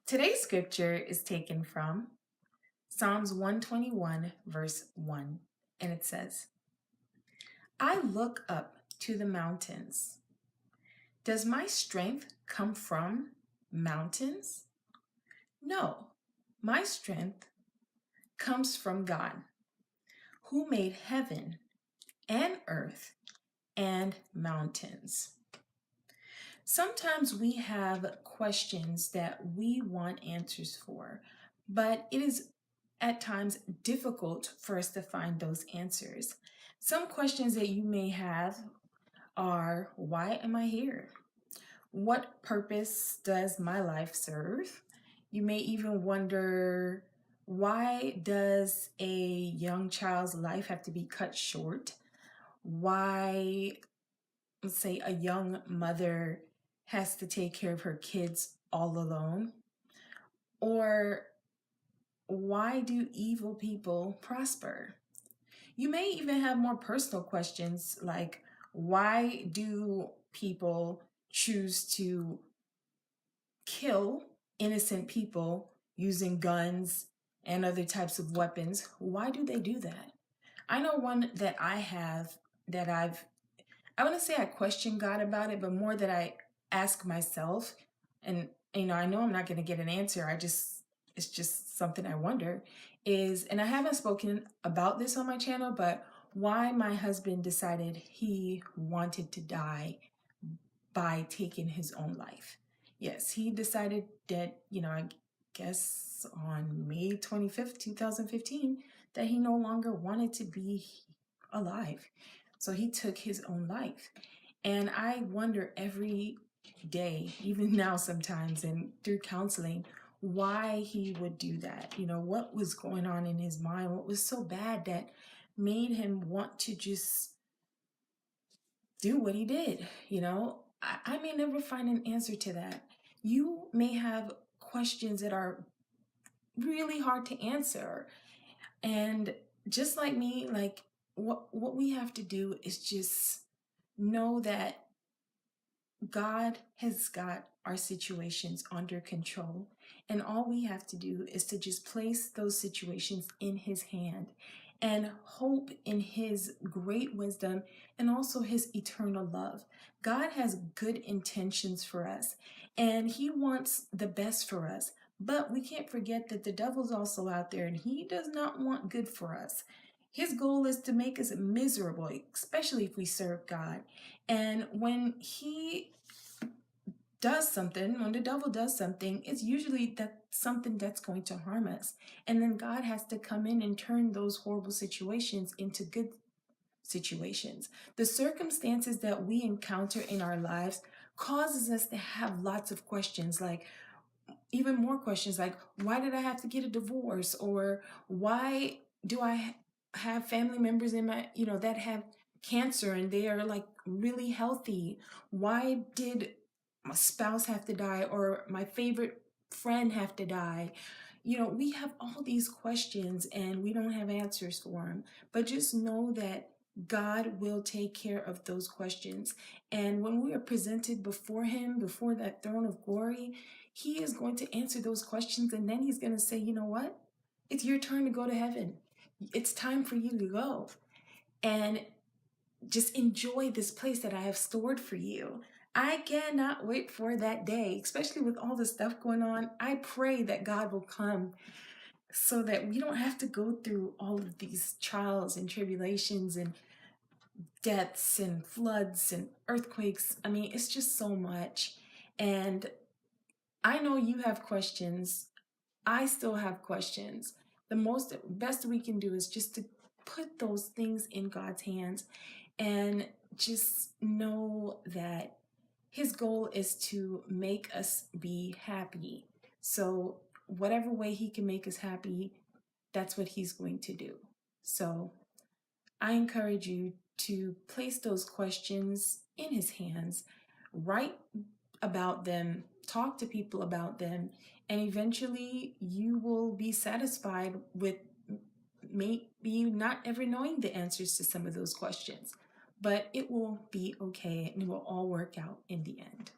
Today's scripture is taken from Psalms 121, verse 1, and it says, I look up to the mountains. Does my strength come from mountains? No, my strength comes from God, who made heaven and earth and mountains. Sometimes we have questions that we want answers for, but it is at times difficult for us to find those answers. Some questions that you may have are, why am I here? What purpose does my life serve? You may even wonder, why does a young child's life have to be cut short? Why, let's say, a young mother has to take care of her kids all alone? Or why do evil people prosper? You may even have more personal questions like, why do people choose to kill innocent people using guns and other types of weapons? Why do they do that? I know one that I have that I want to say I question God about it, but more that I ask myself. And, I know I'm not going to get an answer. It's just something I wonder is, and I haven't spoken about this on my channel, but why my husband decided he wanted to die by taking his own life. Yes, he decided that, I guess on May 25th, 2015, that he no longer wanted to be alive. So he took his own life. And I wonder every day, even now sometimes, and through counseling, why he would do that. What was going on in his mind? What was so bad that made him want to just do what he did? I may never find an answer to that. You may have questions that are really hard to answer. And just like me, like what we have to do is just know that God has got our situations under control. And all we have to do is to just place those situations in his hand and hope in his great wisdom and also his eternal love. God has good intentions for us and he wants the best for us. But we can't forget that the devil's also out there and he does not want good for us. His goal is to make us miserable, especially if we serve God. And when when the devil does something, it's usually that something that's going to harm us. And then God has to come in and turn those horrible situations into good situations. The circumstances that we encounter in our lives causes us to have lots of questions, like even more questions like, why did I have to get a divorce? Or why do I have family members in my, that have cancer and they are like really healthy? Why did my spouse have to die or my favorite friend have to die? We have all these questions and we don't have answers for them, but just know that God will take care of those questions. And when we are presented before him, before that throne of glory, he is going to answer those questions. And then he's going to say, you know what? It's your turn to go to heaven. It's time for you to go. And just enjoy this place that I have stored for you. I cannot wait for that day, especially with all the stuff going on. I pray that God will come so that we don't have to go through all of these trials and tribulations and deaths and floods and earthquakes. I mean, it's just so much. And I know you have questions. I still have questions. The best we can do is just to put those things in God's hands and just know that his goal is to make us be happy. So whatever way he can make us happy, that's what he's going to do. So I encourage you to place those questions in his hands, write about them, talk to people about them, and eventually you will be satisfied with maybe not ever knowing the answers to some of those questions, but it will be okay and it will all work out in the end.